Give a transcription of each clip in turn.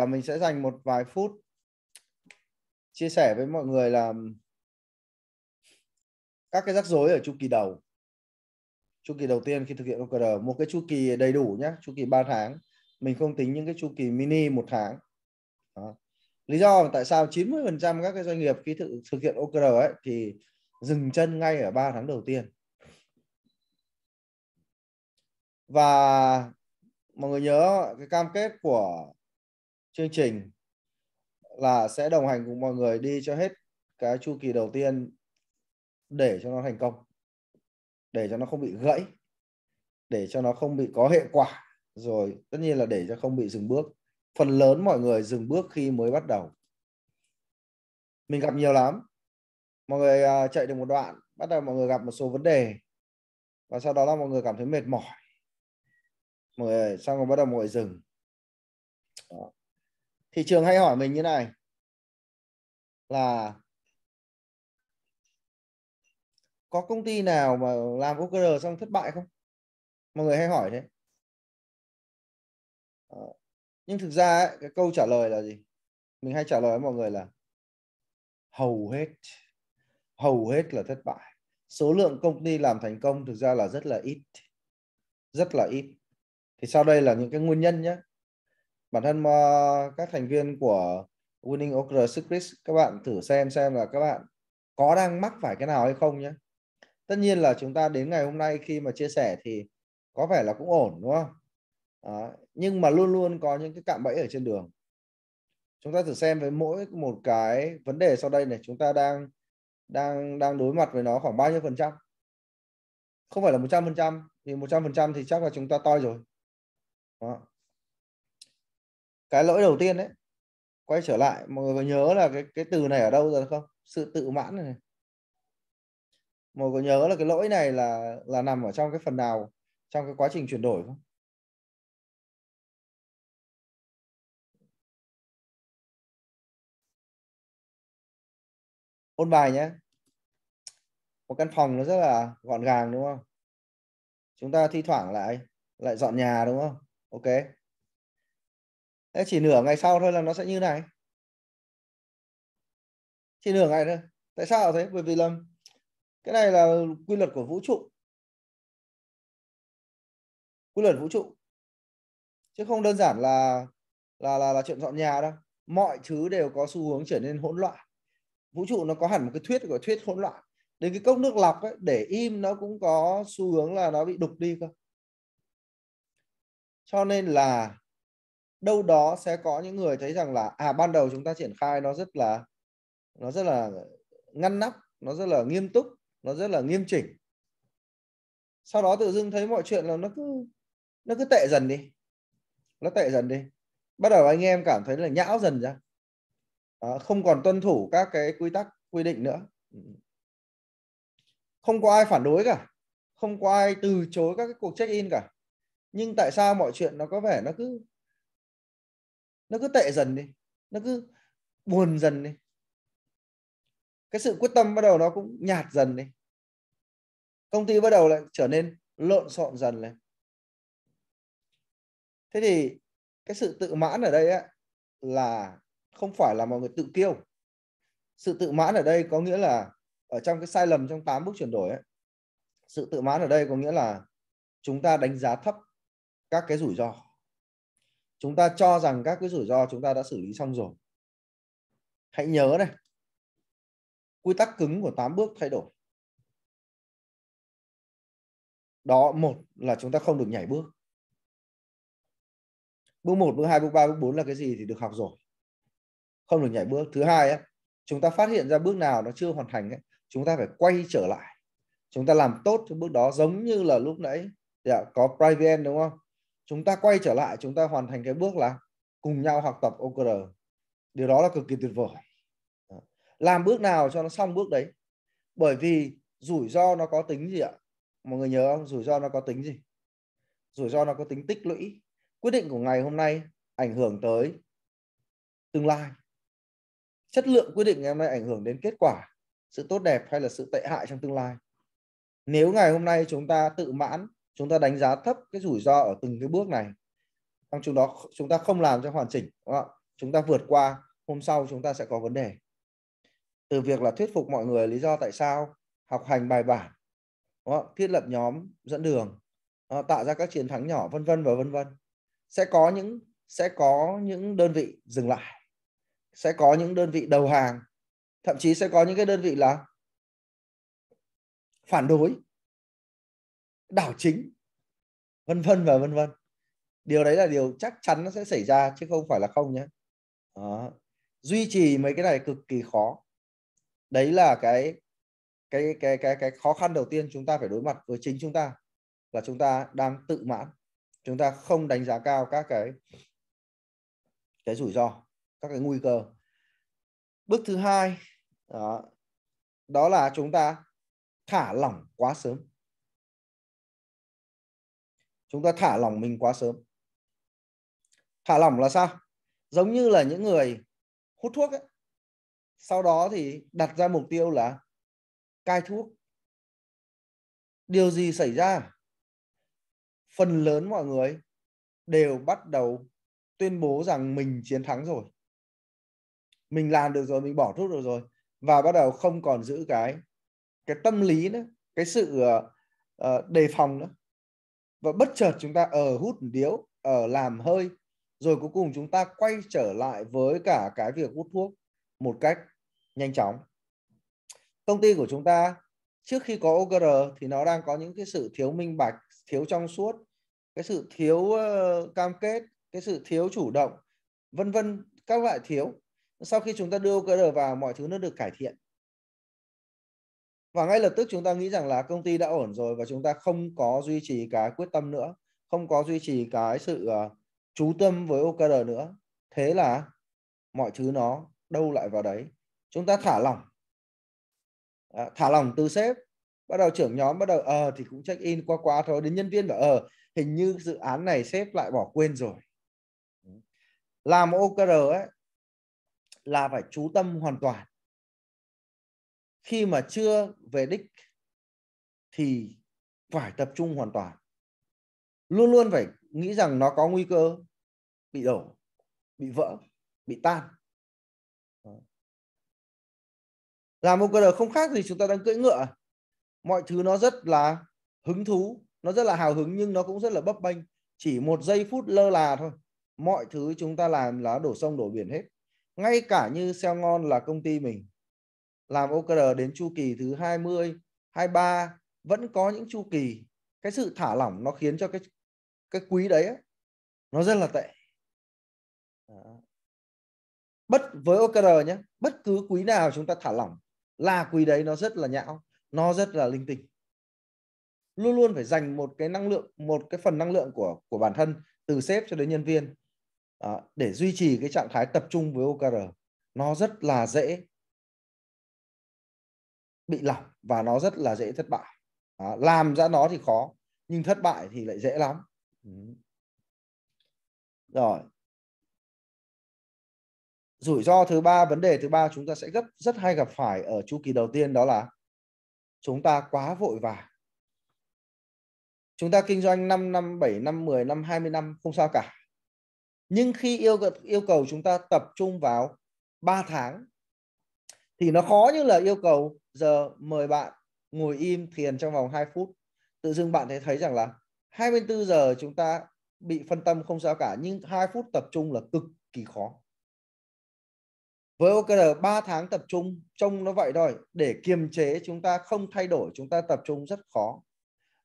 Mình sẽ dành một vài phút chia sẻ với mọi người là các cái rắc rối ở chu kỳ đầu. Chu kỳ đầu tiên khi thực hiện OKR, một cái chu kỳ đầy đủ nhé, chu kỳ 3 tháng. Mình không tính những cái chu kỳ mini 1 tháng. Đó. Lý do tại sao 90% các cái doanh nghiệp khi thực hiện OKR ấy thì dừng chân ngay ở 3 tháng đầu tiên. Và mọi người nhớ cái cam kết của chương trình là sẽ đồng hành cùng mọi người đi cho hết cái chu kỳ đầu tiên để cho nó thành công, để cho nó không bị gãy, để cho nó không bị có hệ quả, rồi tất nhiên là để cho không bị dừng bước. Phần lớn mọi người dừng bước khi mới bắt đầu. Mình gặp nhiều lắm. Mọi người chạy được một đoạn, bắt đầu mọi người gặp một số vấn đề và sau đó là mọi người cảm thấy mệt mỏi, mọi người xong rồi bắt đầu mọi người dừng. Đó. Thị trường hay hỏi mình như này là có công ty nào mà làm OKR xong thất bại không? Mọi người hay hỏi thế. Đó. Nhưng thực ra ấy, cái câu trả lời là gì? Mình hay trả lời với mọi người là hầu hết là thất bại. Số lượng công ty làm thành công thực ra là rất là ít, rất là ít. Thì sau đây là những cái nguyên nhân nhé. Bản thân các thành viên của Winning OKR Secrets, các bạn thử xem là các bạn có đang mắc phải cái nào hay không nhé. Tất nhiên là chúng ta đến ngày hôm nay khi mà chia sẻ thì có vẻ là cũng ổn, đúng không? Đó. Nhưng mà luôn luôn có những cái cạm bẫy ở trên đường. Chúng ta thử xem với mỗi một cái vấn đề sau đây này, chúng ta đang đối mặt với nó khoảng bao nhiêu %? Không phải là 100%, vì 100% thì chắc là chúng ta toi rồi. Đó. Cái lỗi đầu tiên đấy, quay trở lại, mọi người có nhớ là cái từ này ở đâu rồi không? Sự tự mãn này. Mọi người có nhớ là cái lỗi này là nằm ở trong cái phần nào trong cái quá trình chuyển đổi không? Ôn bài nhé. Một căn phòng nó rất là gọn gàng, đúng không? Chúng ta thi thoảng lại dọn nhà, đúng không? Ok. Thế chỉ nửa ngày sau thôi là nó sẽ như này. Chỉ nửa ngày thôi. Tại sao thế? Bởi vì là cái này là quy luật của vũ trụ. Quy luật vũ trụ. Chứ không đơn giản là chuyện dọn nhà đâu. Mọi thứ đều có xu hướng trở nên hỗn loạn. Vũ trụ nó có hẳn một cái thuyết gọi thuyết hỗn loạn. Đến cái cốc nước lọc ấy, để im nó cũng có xu hướng là nó bị đục đi cơ. Cho nên là đâu đó sẽ có những người thấy rằng là ban đầu chúng ta triển khai nó rất là ngăn nắp, nó rất là nghiêm túc, nó rất là nghiêm chỉnh. Sau đó tự dưng thấy mọi chuyện là nó cứ tệ dần đi. Nó tệ dần đi. Bắt đầu anh em cảm thấy là nhão dần ra. Không còn tuân thủ các cái quy tắc quy định nữa. Không có ai phản đối cả, không có ai từ chối các cái cuộc check in cả, nhưng tại sao mọi chuyện nó có vẻ nó cứ tệ dần đi, nó cứ buồn dần đi, cái sự quyết tâm bắt đầu nó cũng nhạt dần đi, công ty bắt đầu lại trở nên lộn xộn dần lên. Thế thì cái sự tự mãn ở đây á, là không phải là mọi người tự kiêu. Sự tự mãn ở đây có nghĩa là ở trong cái sai lầm trong 8 bước chuyển đổi ấy, sự tự mãn ở đây có nghĩa là chúng ta đánh giá thấp các cái rủi ro. Chúng ta cho rằng các cái rủi ro chúng ta đã xử lý xong rồi. Hãy nhớ này, quy tắc cứng của 8 bước thay đổi. Đó, một là chúng ta không được nhảy bước. Bước 1, bước 2, bước 3, bước 4 là cái gì thì được học rồi. Không được nhảy bước. Thứ hai ấy, chúng ta phát hiện ra bước nào nó chưa hoàn thành ấy, chúng ta phải quay trở lại. Chúng ta làm tốt cái bước đó, giống như là lúc nãy có Private, đúng không? Chúng ta quay trở lại, chúng ta hoàn thành cái bước là cùng nhau học tập OKR. Điều đó là cực kỳ tuyệt vời. Làm bước nào cho nó xong bước đấy. Bởi vì rủi ro nó có tính gì ạ? Mọi người nhớ không? Rủi ro nó có tính gì? Rủi ro nó có tính tích lũy. Quyết định của ngày hôm nay ảnh hưởng tới tương lai. Chất lượng quyết định ngày hôm nay ảnh hưởng đến kết quả, sự tốt đẹp hay là sự tệ hại trong tương lai. Nếu ngày hôm nay chúng ta tự mãn, chúng ta đánh giá thấp cái rủi ro ở từng cái bước này, trong chúng ta không làm cho hoàn chỉnh, đúng không? chúng ta vượt qua, hôm sau chúng ta sẽ có vấn đề. Từ việc là thuyết phục mọi người lý do tại sao, học hành bài bản, đúng không? Thiết lập nhóm dẫn đường, tạo ra các chiến thắng nhỏ, vân vân và vân vân. Sẽ có những đơn vị dừng lại, sẽ có những đơn vị đầu hàng, thậm chí sẽ có những cái đơn vị là phản đối, đảo chính, vân vân và vân vân. Điều đấy là điều chắc chắn nó sẽ xảy ra chứ không phải là không nhé. Đó. Duy trì mấy cái này cực kỳ khó. Đấy là cái khó khăn đầu tiên chúng ta phải đối mặt với chính chúng ta, là chúng ta đang tự mãn, chúng ta không đánh giá cao các cái rủi ro, các cái nguy cơ. Bước thứ hai đó là chúng ta thả lỏng quá sớm. Chúng ta thả lỏng mình quá sớm. Thả lỏng là sao? Giống như là những người hút thuốc ấy, sau đó thì đặt ra mục tiêu là cai thuốc. Điều gì xảy ra? Phần lớn mọi người đều bắt đầu tuyên bố rằng mình chiến thắng rồi, mình làm được rồi, mình bỏ thuốc được rồi, và bắt đầu không còn giữ cái tâm lý nữa, cái sự đề phòng nữa. Và bất chợt chúng ta hút điếu, làm hơi, rồi cuối cùng chúng ta quay trở lại với cả cái việc hút thuốc một cách nhanh chóng. Công ty của chúng ta trước khi có OKR thì nó đang có những cái sự thiếu minh bạch, thiếu trong suốt, cái sự thiếu cam kết, cái sự thiếu chủ động, vân vân, các loại thiếu. Sau khi chúng ta đưa OKR vào, mọi thứ nó được cải thiện. Và ngay lập tức chúng ta nghĩ rằng là công ty đã ổn rồi, và chúng ta không có duy trì cái quyết tâm nữa, không có duy trì cái sự chú tâm với OKR nữa. Thế là mọi thứ nó đâu lại vào đấy. Chúng ta thả lỏng. Thả lỏng từ sếp, bắt đầu trưởng nhóm bắt đầu thì cũng check in qua thôi, đến nhân viên bảo hình như dự án này sếp lại bỏ quên rồi. Làm OKR ấy là phải chú tâm hoàn toàn. Khi mà chưa về đích thì phải tập trung hoàn toàn. Luôn luôn phải nghĩ rằng nó có nguy cơ bị đổ, bị vỡ, bị tan. Làm OKR không khác gì chúng ta đang cưỡi ngựa. Mọi thứ nó rất là hứng thú, nó rất là hào hứng, nhưng nó cũng rất là bấp bênh. Chỉ một giây phút lơ là thôi, mọi thứ chúng ta làm là đổ sông đổ biển hết. Ngay cả như Sale Ngon là công ty mình, làm OKR đến chu kỳ thứ 20, 23 vẫn có những chu kỳ. Cái sự thả lỏng nó khiến cho cái quý đấy ấy, nó rất là tệ. Với OKR nhé, bất cứ quý nào chúng ta thả lỏng là quý đấy nó rất là nhão, nó rất là linh tinh. Luôn luôn phải dành một cái năng lượng, một cái phần năng lượng của bản thân, từ sếp cho đến nhân viên, để duy trì cái trạng thái tập trung với OKR. Nó rất là dễ bị lỏng và nó rất là dễ thất bại. Làm ra nó thì khó, nhưng thất bại thì lại dễ lắm. Rồi, rủi ro thứ ba, vấn đề thứ ba chúng ta sẽ rất hay gặp phải ở chu kỳ đầu tiên, đó là chúng ta quá vội vàng. Chúng ta kinh doanh 5 năm, 7 năm, 10 năm, 20 năm không sao cả. Nhưng khi yêu cầu chúng ta tập trung vào 3 tháng thì nó khó như là yêu cầu giờ mời bạn ngồi im thiền trong vòng 2 phút. Tự dưng bạn thấy rằng là 24 giờ chúng ta bị phân tâm không sao cả, nhưng 2 phút tập trung là cực kỳ khó. Với OKR 3 tháng tập trung trông nó vậy thôi, để kiềm chế chúng ta không thay đổi, chúng ta tập trung rất khó.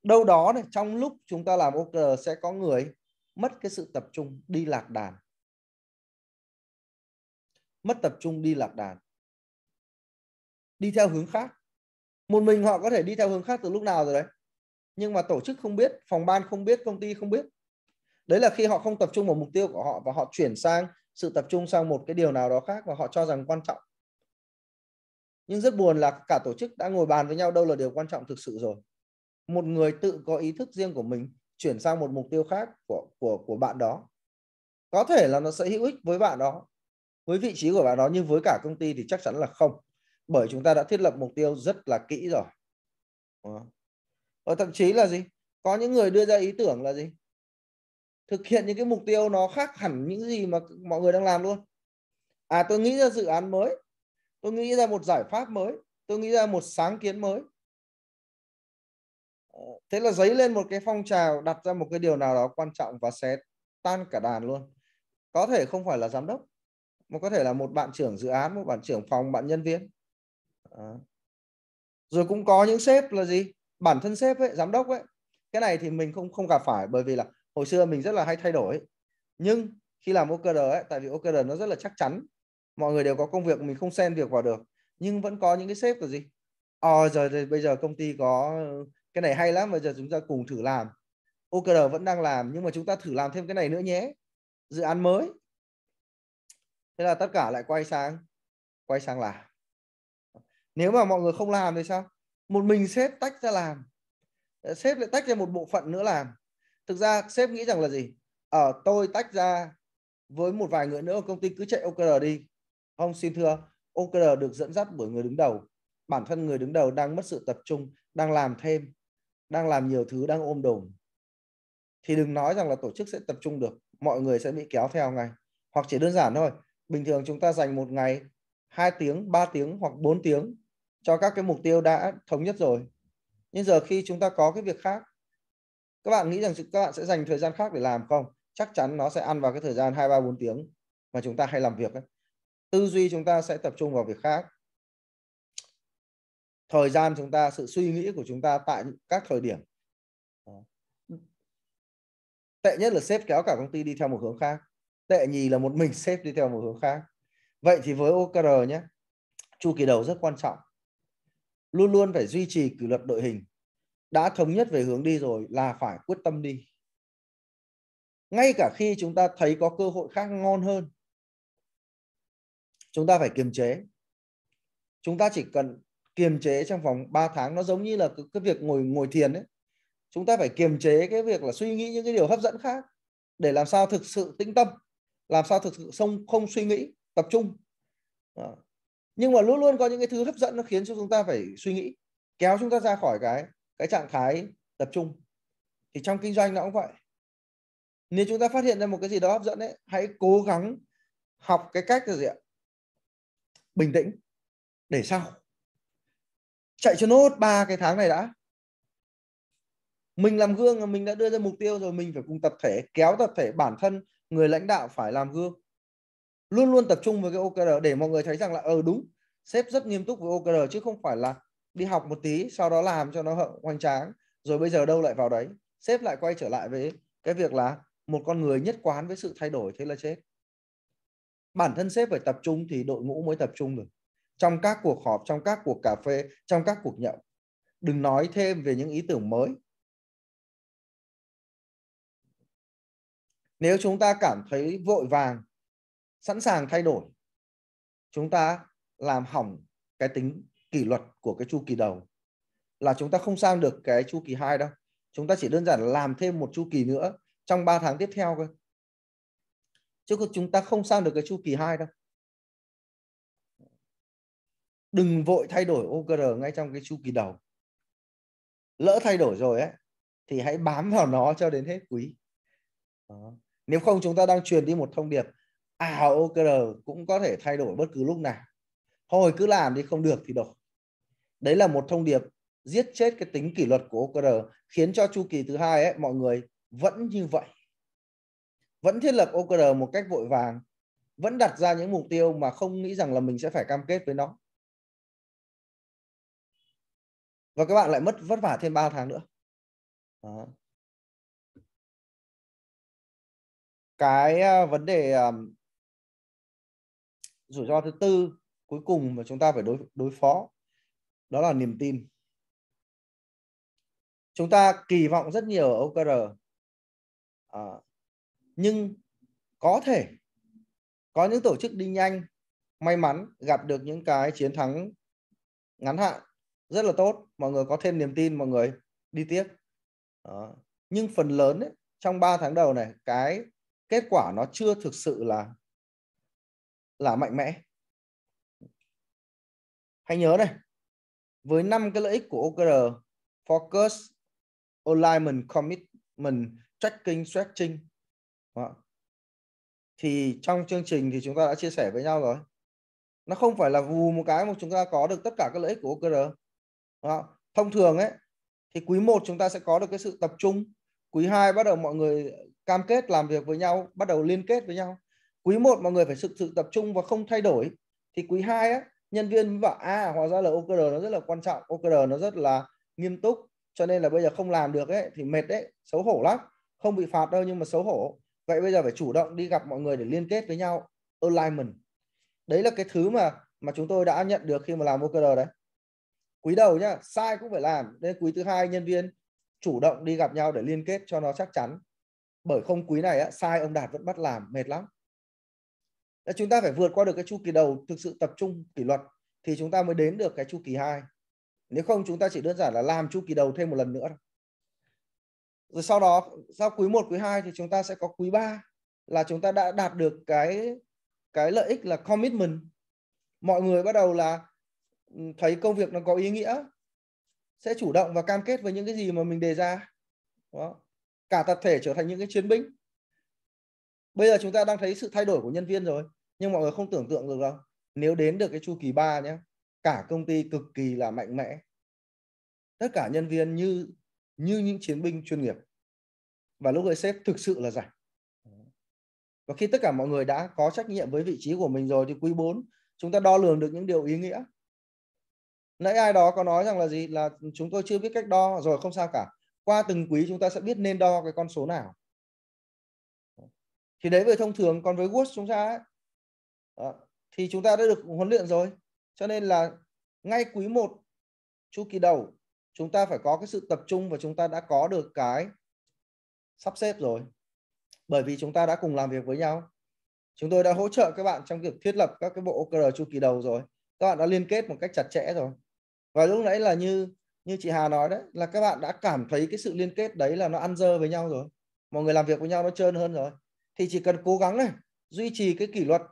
Đâu đó này, trong lúc chúng ta làm OKR sẽ có người mất cái sự tập trung, đi lạc đàn. Mất tập trung, đi lạc đàn, đi theo hướng khác. Một mình họ có thể đi theo hướng khác từ lúc nào rồi đấy, nhưng mà tổ chức không biết, phòng ban không biết, công ty không biết. Đấy là khi họ không tập trung vào mục tiêu của họ và họ chuyển sang sự tập trung sang một cái điều nào đó khác và họ cho rằng quan trọng. Nhưng rất buồn là cả tổ chức đã ngồi bàn với nhau đâu là điều quan trọng thực sự rồi. Một người tự có ý thức riêng của mình chuyển sang một mục tiêu khác của bạn đó, có thể là nó sẽ hữu ích với bạn đó, với vị trí của bạn đó, nhưng với cả công ty thì chắc chắn là không, bởi chúng ta đã thiết lập mục tiêu rất là kỹ rồi. Thậm chí là gì, có những người đưa ra ý tưởng là gì, thực hiện những cái mục tiêu nó khác hẳn những gì mà mọi người đang làm luôn. tôi nghĩ ra dự án mới, tôi nghĩ ra một giải pháp mới, tôi nghĩ ra một sáng kiến mới. Thế là dấy lên một cái phong trào, đặt ra một cái điều nào đó quan trọng và sẽ tan cả đàn luôn. Có thể không phải là giám đốc, mà có thể là một bạn trưởng dự án, một bạn trưởng phòng, bạn nhân viên. Rồi cũng có những sếp là gì, bản thân sếp ấy, giám đốc ấy, cái này thì mình không gặp phải, bởi vì là hồi xưa mình rất là hay thay đổi. Nhưng khi làm OKR ấy, tại vì OKR nó rất là chắc chắn, mọi người đều có công việc, mình không xen việc vào được. Nhưng vẫn có những cái sếp là gì, rồi bây giờ công ty có cái này hay lắm, bây giờ chúng ta cùng thử làm. OKR vẫn đang làm, nhưng mà chúng ta thử làm thêm cái này nữa nhé, dự án mới. Thế là tất cả lại quay sang làm. Nếu mà mọi người không làm thì sao? Một mình sếp tách ra làm, sếp lại tách ra một bộ phận nữa làm. Thực ra sếp nghĩ rằng là gì, tôi tách ra với một vài người nữa, công ty cứ chạy OKR đi. Ông xin thưa, OKR được dẫn dắt bởi người đứng đầu. Bản thân người đứng đầu đang mất sự tập trung, đang làm thêm, đang làm nhiều thứ, đang ôm đồm, thì đừng nói rằng là tổ chức sẽ tập trung được, mọi người sẽ bị kéo theo ngay. Hoặc chỉ đơn giản thôi, bình thường chúng ta dành một ngày 2 tiếng, 3 tiếng hoặc 4 tiếng cho các cái mục tiêu đã thống nhất rồi. Nhưng giờ khi chúng ta có cái việc khác, các bạn nghĩ rằng các bạn sẽ dành thời gian khác để làm không? Chắc chắn nó sẽ ăn vào cái thời gian 2, 3, 4 tiếng mà chúng ta hay làm việc ấy. Tư duy chúng ta sẽ tập trung vào việc khác. Thời gian chúng ta, sự suy nghĩ của chúng ta tại các thời điểm. Tệ nhất là sếp kéo cả công ty đi theo một hướng khác. Tệ nhì là một mình sếp đi theo một hướng khác. Vậy thì với OKR nhé, chu kỳ đầu rất quan trọng. Luôn luôn phải duy trì kỷ luật đội hình. Đã thống nhất về hướng đi rồi là phải quyết tâm đi. Ngay cả khi chúng ta thấy có cơ hội khác ngon hơn, chúng ta phải kiềm chế. Chúng ta chỉ cần kiềm chế trong vòng 3 tháng. Nó giống như là cái việc ngồi thiền ấy. Chúng ta phải kiềm chế cái việc là suy nghĩ những cái điều hấp dẫn khác, để làm sao thực sự tĩnh tâm, làm sao thực sự không suy nghĩ, tập trung. Đó. Nhưng mà luôn luôn có những cái thứ hấp dẫn nó khiến cho chúng ta phải suy nghĩ, kéo chúng ta ra khỏi cái trạng thái tập trung. Thì trong kinh doanh nó cũng vậy. Nếu chúng ta phát hiện ra một cái gì đó hấp dẫn ấy, hãy cố gắng học cái cách là gì ạ? Bình tĩnh. Để sau chạy cho nốt 3 cái tháng này đã. Mình làm gương, mình đã đưa ra mục tiêu rồi, mình phải cùng tập thể, kéo tập thể, bản thân người lãnh đạo phải làm gương. Luôn luôn tập trung với cái OKR để mọi người thấy rằng là đúng, sếp rất nghiêm túc với OKR, chứ không phải là đi học một tí sau đó làm cho nó hoành tráng rồi bây giờ đâu lại vào đấy. Sếp lại quay trở lại với cái việc là một con người nhất quán với sự thay đổi, thế là chết. Bản thân sếp phải tập trung thì đội ngũ mới tập trung được. Trong các cuộc họp, trong các cuộc cà phê, trong các cuộc nhậu, đừng nói thêm về những ý tưởng mới. Nếu chúng ta cảm thấy vội vàng, sẵn sàng thay đổi, chúng ta làm hỏng cái tính kỷ luật của cái chu kỳ đầu, là chúng ta không sang được cái chu kỳ 2 đâu. Chúng ta chỉ đơn giản là làm thêm một chu kỳ nữa trong 3 tháng tiếp theo thôi, chứ chúng ta không sang được cái chu kỳ 2 đâu. Đừng vội thay đổi OKR ngay trong cái chu kỳ đầu. Lỡ thay đổi rồi ấy thì hãy bám vào nó cho đến hết quý. Đó. Nếu không chúng ta đang truyền đi một thông điệp OKR cũng có thể thay đổi bất cứ lúc nào, thôi cứ làm đi, không được thì đổi. Đấy là một thông điệp giết chết cái tính kỷ luật của OKR, khiến cho chu kỳ thứ 2 ấy mọi người vẫn như vậy, vẫn thiết lập OKR một cách vội vàng, vẫn đặt ra những mục tiêu mà không nghĩ rằng là mình sẽ phải cam kết với nó, và các bạn lại vất vả thêm 3 tháng nữa. Đó. Cái vấn đề rủi ro thứ tư cuối cùng mà chúng ta phải đối phó, đó là niềm tin. Chúng ta kỳ vọng rất nhiều ở OKR, nhưng có thể có những tổ chức đi nhanh, may mắn gặp được những cái chiến thắng ngắn hạn rất là tốt, mọi người có thêm niềm tin, mọi người đi tiếp. Đó. Nhưng phần lớn ấy, trong 3 tháng đầu này, cái kết quả nó chưa thực sự là mạnh mẽ. Hãy nhớ này, với 5 cái lợi ích của OKR: Focus, Alignment, Commitment, Tracking, Stretching. Đó. Thì trong chương trình thì chúng ta đã chia sẻ với nhau rồi. Nó không phải là vù một cái mà chúng ta có được tất cả các lợi ích của OKR. Đó. Thông thường ấy thì quý 1 chúng ta sẽ có được cái sự tập trung, quý 2 bắt đầu mọi người cam kết làm việc với nhau, bắt đầu liên kết với nhau. Quý 1 mọi người phải sự tập trung và không thay đổi, thì quý 2 á, nhân viên bảo hóa ra là OKR nó rất là quan trọng, OKR nó rất là nghiêm túc, cho nên là bây giờ không làm được ấy thì mệt đấy, xấu hổ lắm. Không bị phạt đâu nhưng mà xấu hổ. Vậy bây giờ phải chủ động đi gặp mọi người để liên kết với nhau, alignment. Đấy là cái thứ mà chúng tôi đã nhận được khi mà làm OKR đấy. Quý đầu nhá, sai cũng phải làm. Nên quý thứ 2 nhân viên chủ động đi gặp nhau để liên kết cho nó chắc chắn. Bởi không quý này á, sai ông Đạt vẫn bắt làm, mệt lắm. Chúng ta phải vượt qua được cái chu kỳ đầu thực sự tập trung kỷ luật thì chúng ta mới đến được cái chu kỳ 2. Nếu không chúng ta chỉ đơn giản là làm chu kỳ đầu thêm một lần nữa. Rồi sau đó, sau quý 1, quý 2 thì chúng ta sẽ có quý 3 là chúng ta đã đạt được cái lợi ích là commitment. Mọi người bắt đầu là thấy công việc nó có ý nghĩa, sẽ chủ động và cam kết với những cái gì mà mình đề ra. Đó. Cả tập thể trở thành những cái chiến binh. Bây giờ chúng ta đang thấy sự thay đổi của nhân viên rồi, nhưng mọi người không tưởng tượng được đâu. Nếu đến được cái chu kỳ 3 nhé, cả công ty cực kỳ là mạnh mẽ. Tất cả nhân viên như những chiến binh chuyên nghiệp. Và lúc ấy sếp thực sự là rảnh. Và khi tất cả mọi người đã có trách nhiệm với vị trí của mình rồi thì quý 4 chúng ta đo lường được những điều ý nghĩa. Nãy ai đó có nói rằng là gì? Là chúng tôi chưa biết cách đo, rồi không sao cả. Qua từng quý chúng ta sẽ biết nên đo cái con số nào. Thì đấy về thông thường, còn với Word chúng ta ấy, thì chúng ta đã được huấn luyện rồi. Cho nên là ngay quý 1 chu kỳ đầu chúng ta phải có cái sự tập trung và chúng ta đã có được cái sắp xếp rồi. Bởi vì chúng ta đã cùng làm việc với nhau. Chúng tôi đã hỗ trợ các bạn trong việc thiết lập các cái bộ OKR chu kỳ đầu rồi. Các bạn đã liên kết một cách chặt chẽ rồi. Và lúc nãy là như chị Hà nói đấy, là các bạn đã cảm thấy cái sự liên kết đấy là nó ăn dơ với nhau rồi. Mọi người làm việc với nhau nó trơn hơn rồi. Thì chỉ cần cố gắng này, duy trì cái kỷ luật.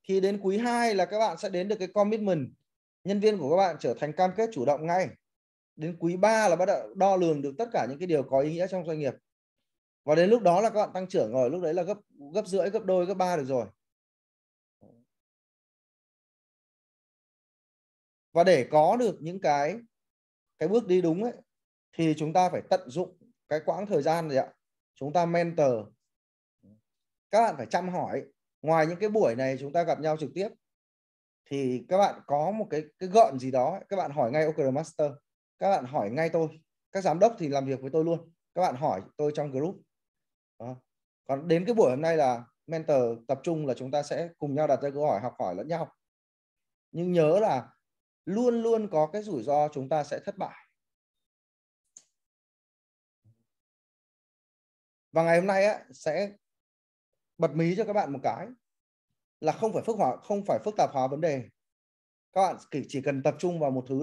Thì đến quý 2 là các bạn sẽ đến được cái commitment. Nhân viên của các bạn trở thành cam kết chủ động ngay. Đến quý 3 là bắt đầu đo lường được tất cả những cái điều có ý nghĩa trong doanh nghiệp. Và đến lúc đó là các bạn tăng trưởng rồi, lúc đấy là gấp rưỡi, gấp đôi, gấp 3 được rồi. Và để có được những cái bước đi đúng ấy thì chúng ta phải tận dụng cái quãng thời gian này ạ. Chúng ta mentor. Các bạn phải chăm hỏi. Ngoài những cái buổi này chúng ta gặp nhau trực tiếp thì các bạn có một cái gợn gì đó, các bạn hỏi ngay OKR Master. Các bạn hỏi ngay tôi. Các giám đốc thì làm việc với tôi luôn. Các bạn hỏi tôi trong group. Đó. Còn đến cái buổi hôm nay là mentor tập trung là chúng ta sẽ cùng nhau đặt ra câu hỏi, học hỏi lẫn nhau. Nhưng nhớ là luôn luôn có cái rủi ro chúng ta sẽ thất bại. Và ngày hôm nay á, sẽ bật mí cho các bạn một cái là không phải phức tạp hóa vấn đề. Các bạn chỉ cần tập trung vào một thứ thôi.